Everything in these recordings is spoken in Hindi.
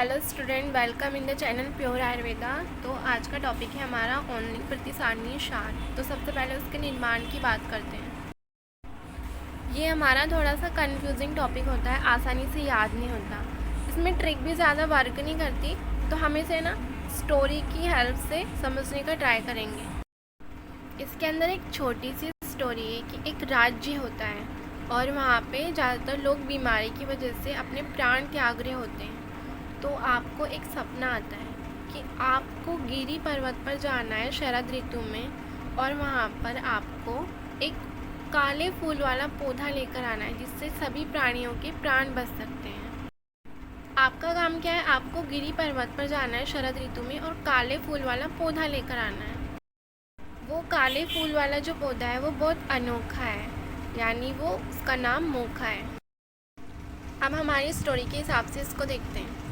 Hello student, welcome in the channel pure Ayurveda. तो आज का टॉपिक है हमारा ऑनलाइन प्रतिसारणीय क्षार। तो सबसे पहले उसके निर्माण की बात करते हैं। ये हमारा थोड़ा सा कंफ्यूजिंग टॉपिक होता है, आसानी से याद नहीं होता। इसमें ट्रिक भी ज़्यादा वर्क नहीं करती, तो हम इसे ना स्टोरी की हेल्प से समझने का ट्राई करेंगे। इसके अंदर एक छोटी सी स्टोरी है कि एक राज्य होता है और वहाँ पे ज़्यादातर लोग बीमारी की वजह से अपने प्राण त्याग रहे होते हैं। तो आपको एक सपना आता है कि आपको गिरी पर्वत पर जाना है शरद ऋतु में, और वहाँ पर आपको एक काले फूल वाला पौधा लेकर आना है जिससे सभी प्राणियों के प्राण बच सकते हैं। आपका काम क्या है? आपको गिरी पर्वत पर जाना है शरद ऋतु में और काले फूल वाला पौधा लेकर आना है। वो काले फूल वाला जो पौधा है वो बहुत अनोखा है, यानी वो उसका नाम मोखा है। अब हमारी स्टोरी के हिसाब से इसको देखते हैं।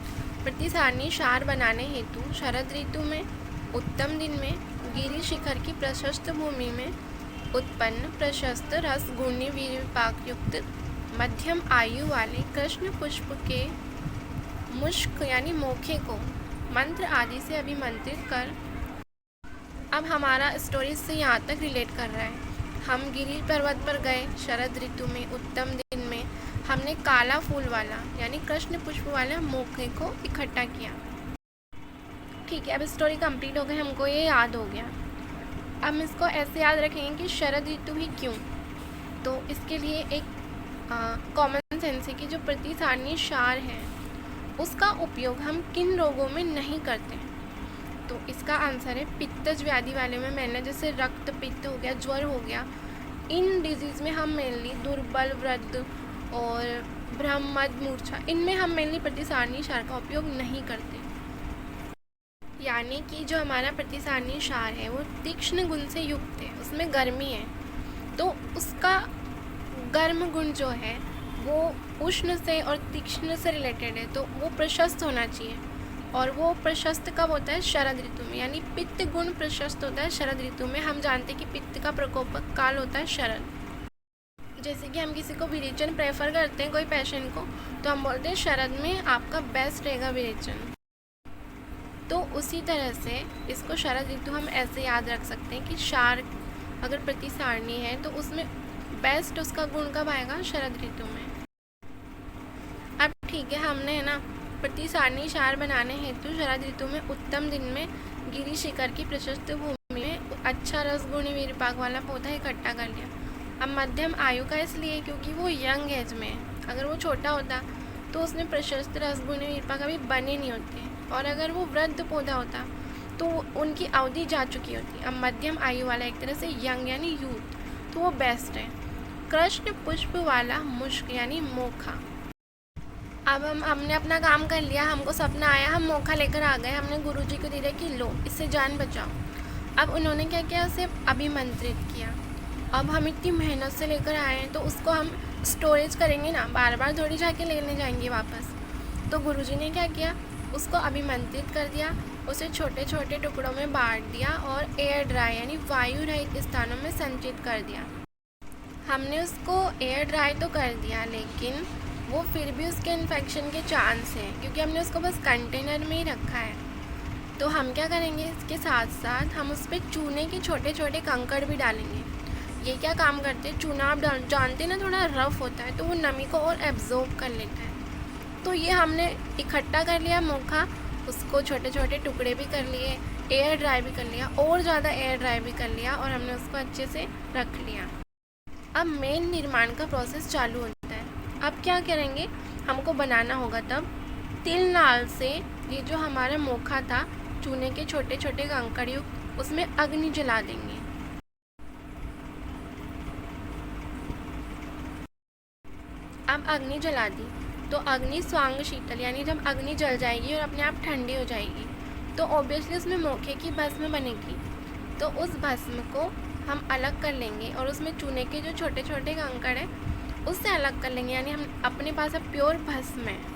प्रतिसारणीय क्षार बनाने हेतु शरद ऋतु में उत्तम दिन में गिरि शिखर की प्रशस्त भूमि में उत्पन्न प्रशस्त रस गुणी वीर विपाक युक्त मध्यम आयु वाले कृष्ण पुष्प के मुश्क यानी मोखे को मंत्र आदि से अभिमंत्रित कर। अब हमारा स्टोरी से यहाँ तक रिलेट कर रहा है। हम गिरि पर्वत पर गए शरद ऋतु में उत्तम दिन में, हमने काला फूल वाला यानी कृष्ण पुष्प वाले मोखे को इकट्ठा किया। ठीक है, अब स्टोरी कंप्लीट हो गई, हमको ये याद हो गया। अब हम इसको ऐसे याद रखेंगे कि शरद ऋतु ही क्यों। तो इसके लिए एक कॉमन सेंस है कि जो प्रतिसारणीय क्षार है उसका उपयोग हम किन रोगों में नहीं करते। तो इसका आंसर है पित्तज व्याधि वाले में। मैंने जैसे रक्त पित्त हो गया, ज्वर हो गया, इन डिजीज़ में हम मेनली दुर्बल, वृद्ध और भ्रम, मद, मूर्छा, इनमें हम मेनली प्रतिसारणीय क्षार का उपयोग नहीं करते। यानी कि जो हमारा प्रतिसारणीय क्षार है वो तीक्ष्ण गुण से युक्त है, उसमें गर्मी है, तो उसका गर्म गुण जो है वो उष्ण से और तीक्ष्ण से रिलेटेड है, तो वो प्रशस्त होना चाहिए। और वो प्रशस्त कब होता है? शरद ऋतु में, यानी पित्त गुण प्रशस्त होता है शरद ऋतु में। हम जानते हैं कि पित्त का प्रकोपक काल होता है शरद। जैसे कि हम किसी को विरेचन प्रेफर करते हैं कोई पेशेंट को, तो हम बोलते हैं शरद में आपका बेस्ट रहेगा विरेचन। तो उसी तरह से इसको शरद ऋतु हम ऐसे याद रख सकते हैं कि क्षार अगर प्रतिसारणीय है तो उसमें बेस्ट उसका गुण कब आएगा? शरद ऋतु में। अब ठीक है, हमने है ना प्रतिसारणीय क्षार बनाने हेतु शरद ऋतु में उत्तम दिन में गिरि शिखर की प्रशस्त भूमि में अच्छा रसगुणी वीरपाक वाला पौधा इकट्ठा कर लिया। अब मध्यम आयु का इसलिए क्योंकि वो यंग एज में है। अगर वो छोटा होता तो उसमें प्रशस्त रसगुणी वीरपाक कभी बने नहीं होते, और अगर वो वृद्ध पौधा होता तो उनकी अवधि जा चुकी होती। अब मध्यम आयु वाला एक तरह से यंग यानी यूथ, तो वो बेस्ट है। कृष्ण पुष्प वाला मुश्क यानी मोखा। अब हमने अपना काम कर लिया, हमको सपना आया, हम मोखा लेकर आ गए, हमने गुरुजी को दिया कि लो इससे जान बचाओ। अब उन्होंने क्या किया? उसे अभिमंत्रित किया। अब हम इतनी मेहनत से लेकर आए हैं तो उसको हम स्टोरेज करेंगे ना, बार बार थोड़ी जाके लेने जाएंगे वापस। तो गुरुजी ने क्या किया? उसको अभिमंत्रित कर दिया, उसे छोटे छोटे टुकड़ों में बांट दिया और एयर ड्राई यानी वायु रहित स्थानों में संचित कर दिया। हमने उसको एयर ड्राई तो कर दिया, लेकिन वो फिर भी उसके इन्फेक्शन के चांस हैं क्योंकि हमने उसको बस कंटेनर में ही रखा है। तो हम क्या करेंगे? इसके साथ साथ हम उस पर चूने के छोटे छोटे कंकड़ भी डालेंगे। ये क्या काम करते हैं? चूना आप जानते हैं ना, थोड़ा रफ होता है तो वो नमी को और एब्जॉर्ब कर लेता है। तो ये हमने इकट्ठा कर लिया मोखा, उसको छोटे छोटे टुकड़े भी कर लिए, एयर ड्राई भी कर लिया, और ज़्यादा एयर ड्राई भी कर लिया, और हमने उसको अच्छे से रख लिया। अब मेन निर्माण का प्रोसेस चालू होता है। अब क्या करेंगे? हमको बनाना होगा तब तिल नाल से ये जो हमारा मोखा था चूने के छोटे छोटे कंकड़ युक्त, उसमें अग्नि जला देंगे। अब अग्नि जला दी तो अग्नि स्वांग शीतल, यानी जब अग्नि जल जाएगी और अपने आप ठंडी हो जाएगी तो ऑब्वियसली उसमें मोखे की भस्म बनेगी। तो उस भस्म को हम अलग कर लेंगे और उसमें चूने के जो छोटे छोटे कंकड़ हैं उससे अलग कर लेंगे, यानी हम अपने पास अब प्योर भस्म है।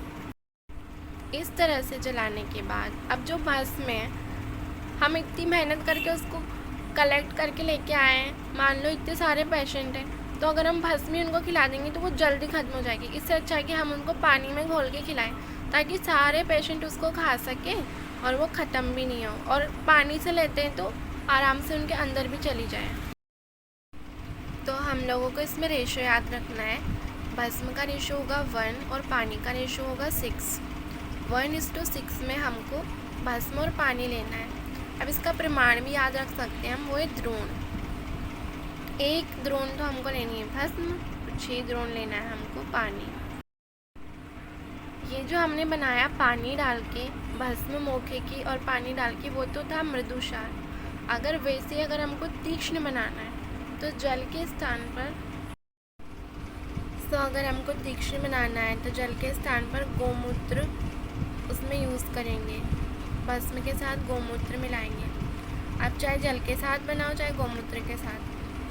इस तरह से जलाने के बाद अब जो भस्म है, हम इतनी मेहनत करके उसको कलेक्ट करके लेके आए हैं, मान लो इतने सारे पेशेंट हैं, तो अगर हम भस्मी उनको खिला देंगे तो वो जल्दी ख़त्म हो जाएगी। इससे अच्छा है कि हम उनको पानी में घोल के खिलाएं ताकि सारे पेशेंट उसको खा सके और वो ख़त्म भी नहीं हो, और पानी से लेते हैं तो आराम से उनके अंदर भी चली जाए। तो हम लोगों को इसमें रेशो याद रखना है। भस्म का रेशो होगा 1 और पानी का रेशो होगा 6। 1:6 में हमको भस्म और पानी लेना है। अब इसका प्रमाण भी याद रख सकते हैं हम, वो है द्रोण। 1 द्रोण तो हमको लेनी है भस्म, 6 द्रोण लेना है हमको पानी। ये जो हमने बनाया पानी डाल के, भस्म मोखे की और पानी डाल के, वो तो था मृदु क्षार। अगर हमको तीक्ष्ण बनाना है तो जल के स्थान पर गोमूत्र उसमें यूज़ करेंगे। भस्म के साथ गोमूत्र मिलाएंगे। अब चाहे जल के साथ बनाओ चाहे गोमूत्र के साथ।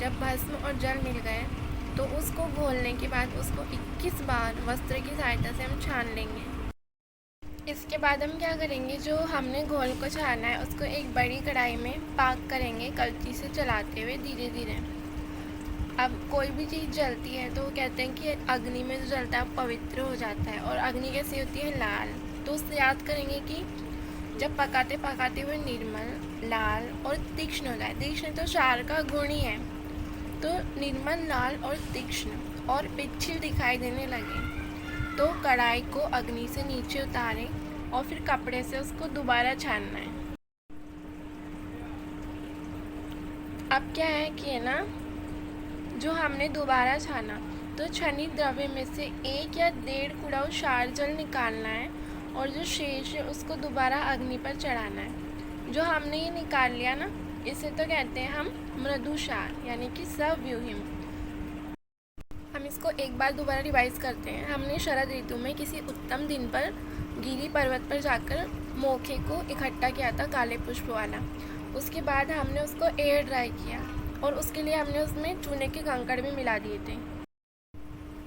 जब भस्म और जल मिल गए तो उसको घोलने के बाद उसको 21 बार वस्त्र की सहायता से हम छान लेंगे। इसके बाद हम क्या करेंगे, जो हमने घोल को छाना है उसको एक बड़ी कढ़ाई में पाक करेंगे, कलछी से चलाते हुए धीरे धीरे। अब कोई भी चीज़ जलती है तो वो कहते हैं कि अग्नि में जो जलता है पवित्र हो जाता है, और अग्नि कैसी होती है, लाल। तो उससे याद करेंगे कि जब पकाते पकाते हुए निर्मल, लाल और तीक्ष्ण हो जाए। तीक्ष्ण तो क्षार का गुण ही है, तो निर्मल, लाल और तीक्ष्ण और पिच्छिल दिखाई देने लगे तो कढ़ाई को अग्नि से नीचे उतारें और फिर कपड़े से उसको दोबारा छानना है। अब क्या है कि ना, जो हमने दोबारा छाना तो छनित द्रव्य में से 1 या 1.5 कुड़ाऊ क्षार जल निकालना है, और जो शेष है उसको दोबारा अग्नि पर चढ़ाना है। जो हमने ये निकाल लिया ना, इसे तो कहते हैं हम मृदु क्षार, यानी कि सव्यूहिम। हम इसको एक बार दोबारा रिवाइज करते हैं। हमने शरद ऋतु में किसी उत्तम दिन पर गिरी पर्वत पर जाकर मोखे को इकट्ठा किया था, काले पुष्प वाला। उसके बाद हमने उसको एयर ड्राई किया और उसके लिए हमने उसमें चूने के कंकड़ भी मिला दिए थे।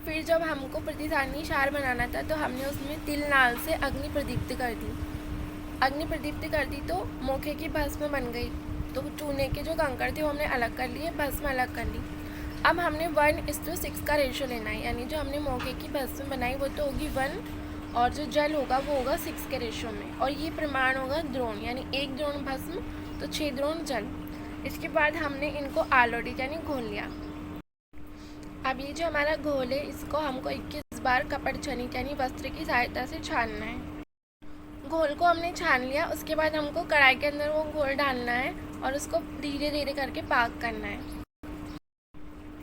फिर जब हमको प्रतिसारणी क्षार बनाना था तो हमने उसमें तिल नाल से अग्नि प्रदीप्त कर दी तो मोखे की भस्म बन गई। तो चूने के जो कंकड़ थे वो हमने अलग कर लिए, भस्म अलग कर ली। अब हमने 1:6 का रेशो लेना है, यानी जो हमने मोखे की भस्म बनाई वो तो होगी 1 और जो जल होगा वो होगा 6 के रेशो में, और ये प्रमाण होगा द्रोण, यानी 1 द्रोण भस्म तो 6 द्रोण जल। इसके बाद हमने इनको आलोडित यानी घोल लिया। अब ये जो हमारा घोल है इसको हमको 21 बार कपड़ छनित यानी वस्त्र की सहायता से छानना है। घोल को हमने छान लिया, उसके बाद हमको कढ़ाई के अंदर वो घोल डालना है और उसको धीरे धीरे करके पाक करना है।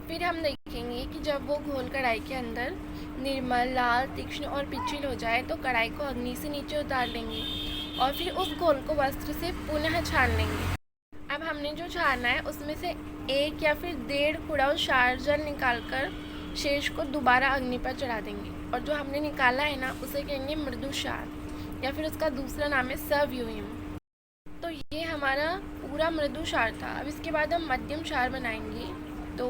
फिर हम देखेंगे कि जब वो घोल कढ़ाई के अंदर निर्मल, लाल, तीक्ष्ण और पिच्छिल हो जाए तो कढ़ाई को अग्नि से नीचे उतार लेंगे और फिर उस घोल को वस्त्र से पुनः छान लेंगे। अब हमने जो छाना है उसमें से 1 या फिर 1.5 कुड़ाऊ क्षार जल निकालकर शेष को दोबारा अग्नि पर चढ़ा देंगे, और जो हमने निकाला है ना उसे कहेंगे मृदु क्षार, या फिर उसका दूसरा नाम है सव्यूहिम। तो ये हमारा पूरा मृदु क्षार था। अब इसके बाद हम मध्यम क्षार बनाएंगे। तो